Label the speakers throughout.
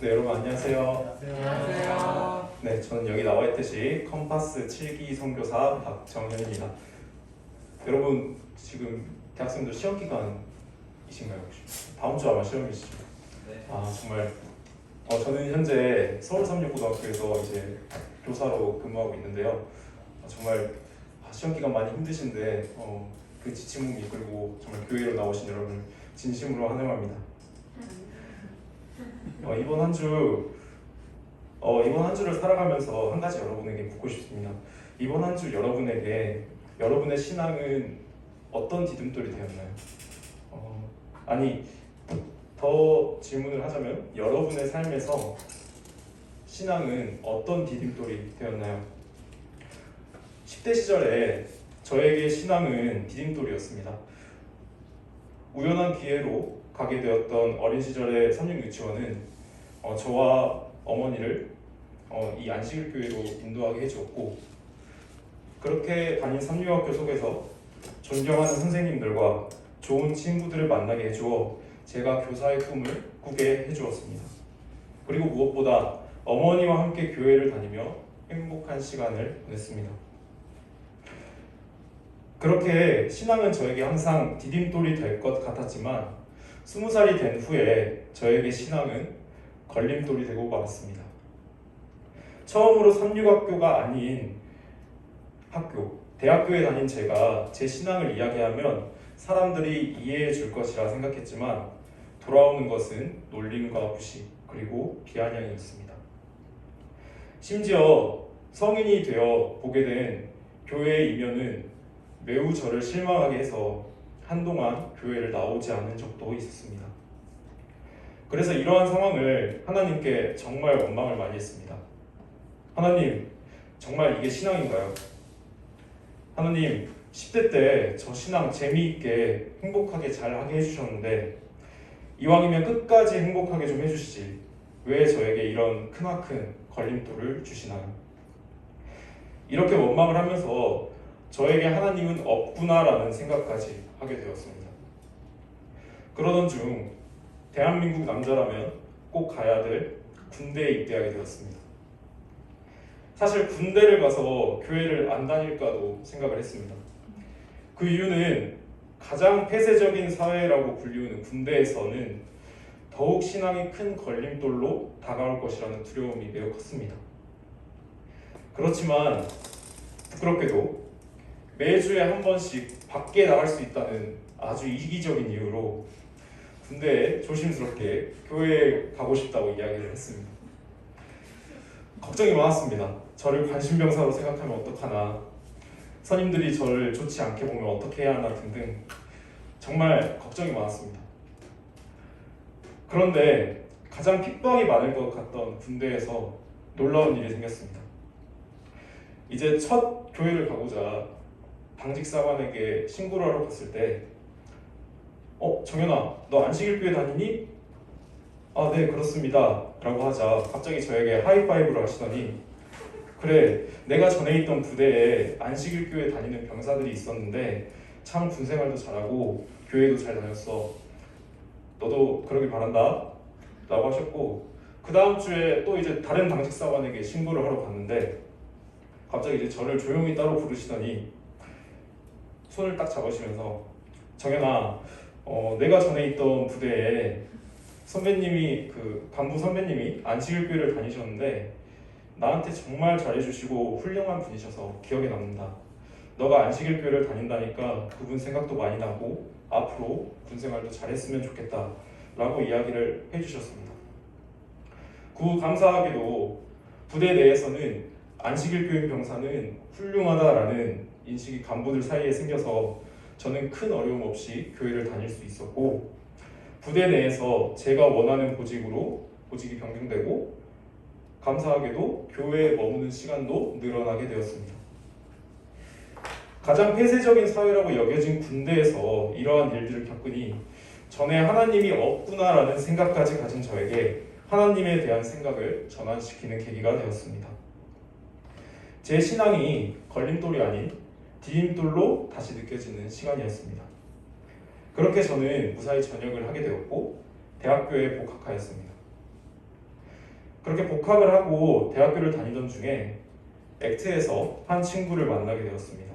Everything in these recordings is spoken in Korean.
Speaker 1: 네, 여러분 안녕하세요.
Speaker 2: 안녕하세요.
Speaker 1: 네, 저는 여기 나와 있듯이 컴파스 7기 선교사 박정현입니다. 여러분 지금 대학생들 시험 기간이신가요 혹시? 다음 주 아마 시험이시죠?
Speaker 2: 네.
Speaker 1: 아 정말 저는 현재 서울삼육고등학교에서 이제 교사로 근무하고 있는데요. 정말 시험 기간 많이 힘드신데 그 지친 몸 이끌고 정말 교회로 나오신 여러분을 진심으로 환영합니다. 이번 한 주를 살아가면서 한 가지 여러분에게 묻고 싶습니다. 이번 한 주 여러분에게 여러분의 신앙은 어떤 디딤돌이 되었나요? 아니 더 질문을 하자면 여러분의 삶에서 신앙은 어떤 디딤돌이 되었나요? 10대 시절에 저에게 신앙은 디딤돌이었습니다. 우연한 기회로 가게 되었던 어린 시절의 삼육유치원은 저와 어머니를 이 안식일교회로 인도하게 해주었고, 그렇게 다닌 삼육학교 속에서 존경하는 선생님들과 좋은 친구들을 만나게 해주어 제가 교사의 꿈을 꾸게 해주었습니다. 그리고 무엇보다 어머니와 함께 교회를 다니며 행복한 시간을 보냈습니다. 그렇게 신앙은 저에게 항상 디딤돌이 될 것 같았지만 20살이 된 후에 저에게 신앙은 걸림돌이 되고 말았습니다. 처음으로 삼육학교가 아닌 학교, 대학교에 다닌 제가 제 신앙을 이야기하면 사람들이 이해해 줄 것이라 생각했지만 돌아오는 것은 놀림과 무시, 그리고 비아냥이었습니다. 심지어 성인이 되어 보게 된 교회의 이면은 매우 저를 실망하게 해서 한동안 교회를 나오지 않은 적도 있었습니다. 그래서 이러한 상황을 하나님께 정말 원망을 많이 했습니다. 하나님, 정말 이게 신앙인가요? 하나님, 10대 때 저 신앙 재미있게 행복하게 잘 하게 해주셨는데 이왕이면 끝까지 행복하게 좀 해주시지 왜 저에게 이런 크나큰 걸림돌을 주시나요? 이렇게 원망을 하면서 저에게 하나님은 없구나라는 생각까지 하게 되었습니다. 그러던 중 대한민국 남자라면 꼭 가야 될 군대에 입대하게 되었습니다. 사실 군대를 가서 교회를 안 다닐까도 생각을 했습니다. 그 이유는 가장 폐쇄적인 사회라고 불리우는 군대에서는 더욱 신앙이 큰 걸림돌로 다가올 것이라는 두려움이 매우 컸습니다. 그렇지만 부끄럽게도 매주에 한 번씩 밖에 나갈 수 있다는 아주 이기적인 이유로 군대에 조심스럽게 교회에 가고 싶다고 이야기를 했습니다. 걱정이 많았습니다. 저를 관심병사로 생각하면 어떡하나, 선임들이 저를 좋지 않게 보면 어떻게 해야 하나 등등 정말 걱정이 많았습니다. 그런데 가장 핍박이 많을 것 같던 군대에서 놀라운 일이 생겼습니다. 이제 첫 교회를 가고자 당직사관에게 신고를 하러 갔을 때 정현아, 너 안식일교회 다니니? 아, 네, 그렇습니다 라고 하자 갑자기 저에게 하이파이브를 하시더니 그래, 내가 전에 있던 부대에 안식일교회 다니는 병사들이 있었는데 참 군생활도 잘하고 교회도 잘 다녔어. 너도 그러길 바란다 라고 하셨고, 그 다음 주에 또 이제 다른 당직사관에게 신고를 하러 갔는데 갑자기 이제 저를 조용히 따로 부르시더니 손을 딱 잡으시면서 정현아, 내가 전에 있던 부대에 선배님이 간부 선배님이 안식일교회를 다니셨는데 나한테 정말 잘해주시고 훌륭한 분이셔서 기억에 남는다. 너가 안식일교회를 다닌다니까 그분 생각도 많이 나고 앞으로 군생활도 잘했으면 좋겠다 라고 이야기를 해주셨습니다. 감사하게도 부대 내에서는 안식일교회 병사는 훌륭하다라는 인식이 간부들 사이에 생겨서 저는 큰 어려움 없이 교회를 다닐 수 있었고, 부대 내에서 제가 원하는 보직이 변경되고 감사하게도 교회에 머무는 시간도 늘어나게 되었습니다. 가장 폐쇄적인 사회라고 여겨진 군대에서 이러한 일들을 겪으니 전에 하나님이 없구나라는 생각까지 가진 저에게 하나님에 대한 생각을 전환시키는 계기가 되었습니다. 제 신앙이 걸림돌이 아닌 디딤돌로 다시 느껴지는 시간이었습니다. 그렇게 저는 무사히 전역을 하게 되었고 대학교에 복학하였습니다. 그렇게 복학을 하고 대학교를 다니던 중에 액트에서 한 친구를 만나게 되었습니다.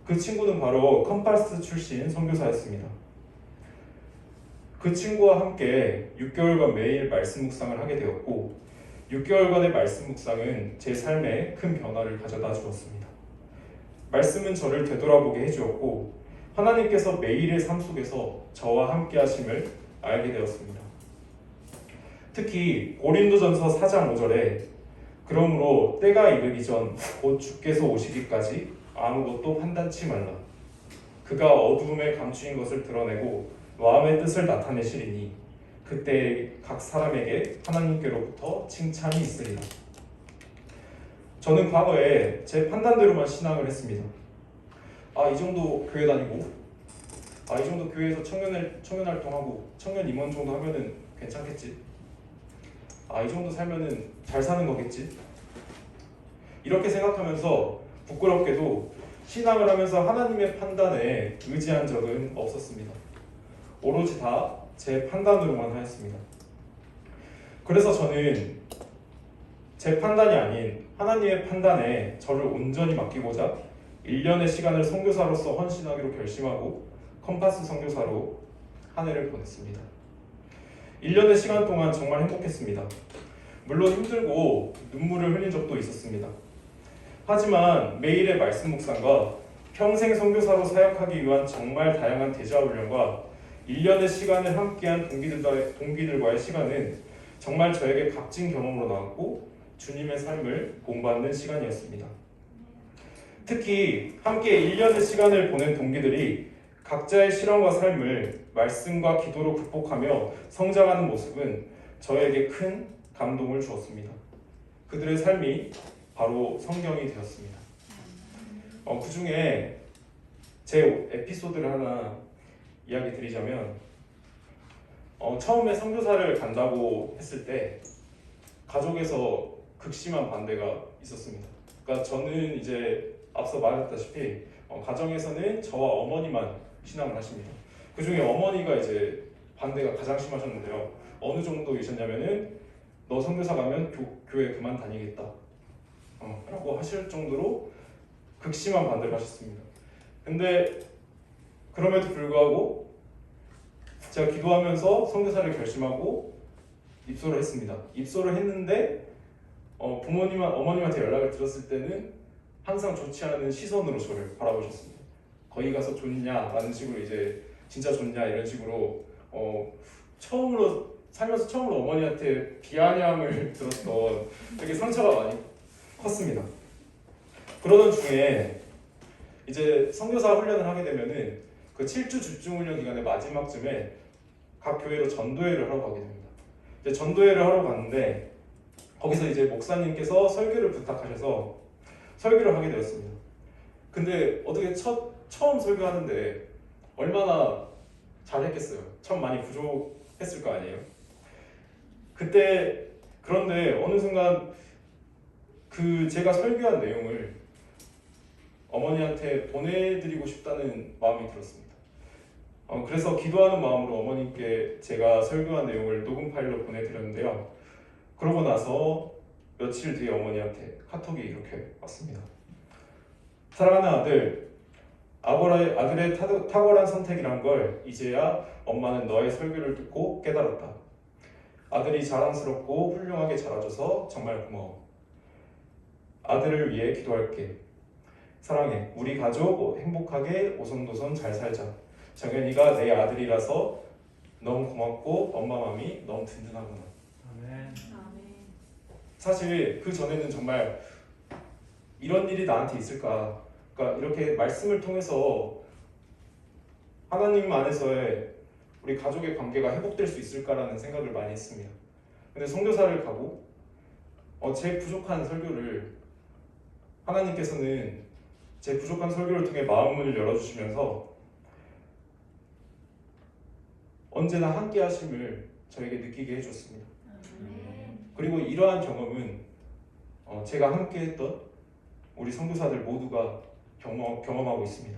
Speaker 1: 그 친구는 바로 컴파스 출신 선교사였습니다. 그 친구와 함께 6개월간 매일 말씀 묵상을 하게 되었고 6개월간의 말씀 묵상은 제 삶에 큰 변화를 가져다 주었습니다. 말씀은 저를 되돌아보게 해주었고 하나님께서 매일의 삶 속에서 저와 함께 하심을 알게 되었습니다. 특히 고린도전서 4장 5절에 그러므로 때가 이르기 전 곧 주께서 오시기까지 아무것도 판단치 말라. 그가 어두움에 감추인 것을 드러내고 마음의 뜻을 나타내시리니 그때 각 사람에게 하나님께로부터 칭찬이 있으리라. 저는 과거에 제 판단대로만 신앙을 했습니다. 이 정도 교회 다니고 이 정도 교회에서 청년 활동하고 청년 임원 정도 하면은 괜찮겠지. 이 정도 살면은 잘 사는 거겠지. 이렇게 생각하면서 부끄럽게도 신앙을 하면서 하나님의 판단에 의지한 적은 없었습니다. 오로지 다 제 판단으로만 하였습니다. 그래서 저는 제 판단이 아닌 하나님의 판단에 저를 온전히 맡기고자 1년의 시간을 선교사로서 헌신하기로 결심하고 컴파스 선교사로 한 해를 보냈습니다. 1년의 시간 동안 정말 행복했습니다. 물론 힘들고 눈물을 흘린 적도 있었습니다. 하지만 매일의 말씀 묵상과 평생 선교사로 사역하기 위한 정말 다양한 대자 훈련과 1년의 시간을 함께한 동기들과의 시간은 정말 저에게 값진 경험으로 나왔고 주님의 삶을 본받는 시간이었습니다. 특히 함께 1년의 시간을 보낸 동기들이 각자의 실험과 삶을 말씀과 기도로 극복하며 성장하는 모습은 저에게 큰 감동을 주었습니다. 그들의 삶이 바로 성경이 되었습니다. 그 중에 제 에피소드를 하나 이야기 드리자면 처음에 선교사를 간다고 했을 때 가족에서 극심한 반대가 있었습니다. 그러니까 저는 이제 앞서 말했다시피 가정에서는 저와 어머니만 신앙을 하십니다. 그 중에 어머니가 이제 반대가 가장 심하셨는데요. 어느 정도이셨냐면은 너 선교사 가면 교회 그만 다니겠다 라고 하실 정도로 극심한 반대를 하셨습니다. 근데 그럼에도 불구하고 제가 기도하면서 선교사를 결심하고 입소를 했습니다. 입소를 했는데 어머님한테 연락을 드렸을 때는 항상 좋지 않은 시선으로 저를 바라보셨습니다. 거기 가서 좋냐 라는 식으로 이제 진짜 좋냐 이런 식으로 살면서 처음으로 어머니한테 비아냥을 들었던 되게 상처가 많이 컸습니다. 그러던 중에 이제 선교사 훈련을 하게 되면은 그 7주 집중 훈련 기간의 마지막쯤에 각 교회로 전도회를 하러 가게 됩니다. 이제 전도회를 하러 갔는데 거기서 이제 목사님께서 설교를 부탁하셔서 설교를 하게 되었습니다. 근데 어떻게 처음 설교하는데 얼마나 잘했겠어요. 참 많이 부족했을 거 아니에요. 그런데 어느 순간 제가 설교한 내용을 어머니한테 보내드리고 싶다는 마음이 들었습니다. 그래서 기도하는 마음으로 어머님께 제가 설교한 내용을 녹음 파일로 보내드렸는데요. 그러고 나서 며칠 뒤에 어머니한테 카톡이 이렇게 왔습니다. 사랑하는 아들의 탁월한 선택이란 걸 이제야 엄마는 너의 설교를 듣고 깨달았다. 아들이 자랑스럽고 훌륭하게 자라줘서 정말 고마워. 아들을 위해 기도할게. 사랑해. 우리 가족 행복하게 오손도손 잘 살자. 정현이가 내 아들이라서 너무 고맙고 엄마 마음이 너무 든든하구나.
Speaker 2: 아멘.
Speaker 1: 사실 그 전에는 정말 이런 일이 나한테 있을까? 그러니까 이렇게 말씀을 통해서 하나님 안에서의 우리 가족의 관계가 회복될 수 있을까라는 생각을 많이 했습니다. 근데 선교사를 가고 제 부족한 설교를 하나님께서는 제 부족한 설교를 통해 마음문을 열어주시면서 언제나 함께 하심을 저에게 느끼게 해줬습니다. 그리고 이러한 경험은 제가 함께 했던 우리 선교사들 모두가 경험하고 있습니다.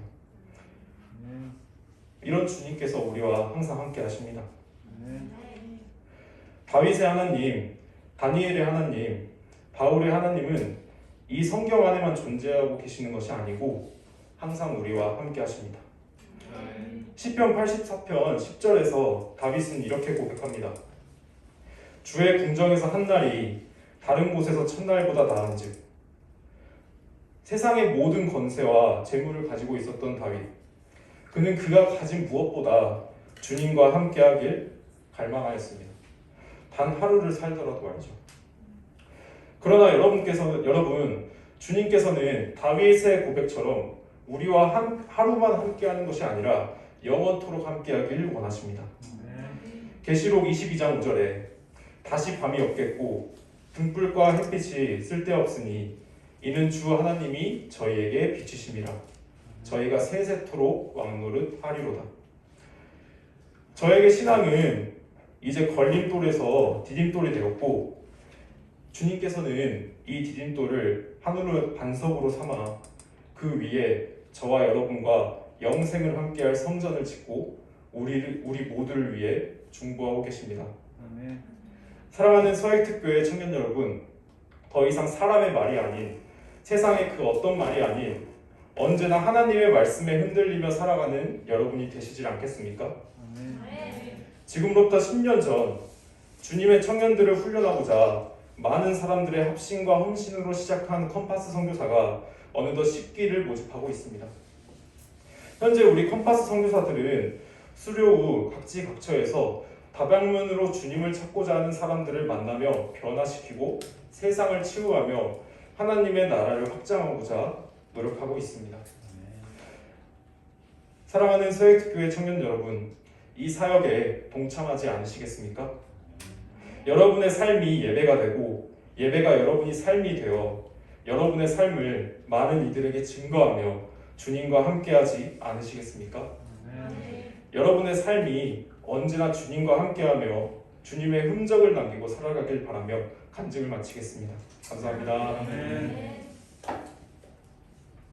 Speaker 1: 이런 주님께서 우리와 항상 함께 하십니다. 다윗의 하나님, 다니엘의 하나님, 바울의 하나님은 이 성경 안에만 존재하고 계시는 것이 아니고 항상 우리와 함께 하십니다. 시편 84편 10절에서 다윗은 이렇게 고백합니다. 주의 궁정에서 한 날이 다른 곳에서 첫날보다 나은즉. 세상의 모든 권세와 재물을 가지고 있었던 다윗, 그는 그가 가진 무엇보다 주님과 함께하길 갈망하였습니다. 단 하루를 살더라도 말이죠. 그러나 여러분, 주님께서는 다윗의 고백처럼 우리와 하루만 함께하는 것이 아니라 영원토록 함께하길 원하십니다. 계시록 22장 5절에 다시 밤이 없겠고 등불과 햇빛이 쓸데없으니 이는 주 하나님이 저희에게 비치심이라. 저희가 세세토록 왕노릇 하리로다. 저에게 신앙은 이제 걸림돌에서 디딤돌이 되었고 주님께서는 이 디딤돌을 하늘의 반석으로 삼아 그 위에 저와 여러분과 영생을 함께할 성전을 짓고 우리 모두를 위해 중보하고 계십니다.
Speaker 2: 아멘.
Speaker 1: 사랑하는 서해특교의 청년 여러분, 더 이상 사람의 말이 아닌, 세상의 그 어떤 말이 아닌 언제나 하나님의 말씀에 흔들리며 살아가는 여러분이 되시질 않겠습니까?
Speaker 2: 아멘.
Speaker 1: 지금부터 10년 전 주님의 청년들을 훈련하고자 많은 사람들의 합심과 헌신으로 시작한 컴파스 선교사가 어느덧 10기를 모집하고 있습니다. 현재 우리 컴파스 선교사들은 수료 후 각지각처에서 다방면으로 주님을 찾고자 하는 사람들을 만나며 변화시키고 세상을 치유하며 하나님의 나라를 확장하고자 노력하고 있습니다. 사랑하는 서해특교의 청년 여러분, 이 사역에 동참하지 않으시겠습니까? 여러분의 삶이 예배가 되고 예배가 여러분이 삶이 되어 여러분의 삶을 많은 이들에게 증거하며 주님과 함께하지 않으시겠습니까? 여러분의 삶이 언제나 주님과 함께하며 주님의 흔적을 남기고 살아가길 바라며 간증을 마치겠습니다. 감사합니다.
Speaker 2: 아멘.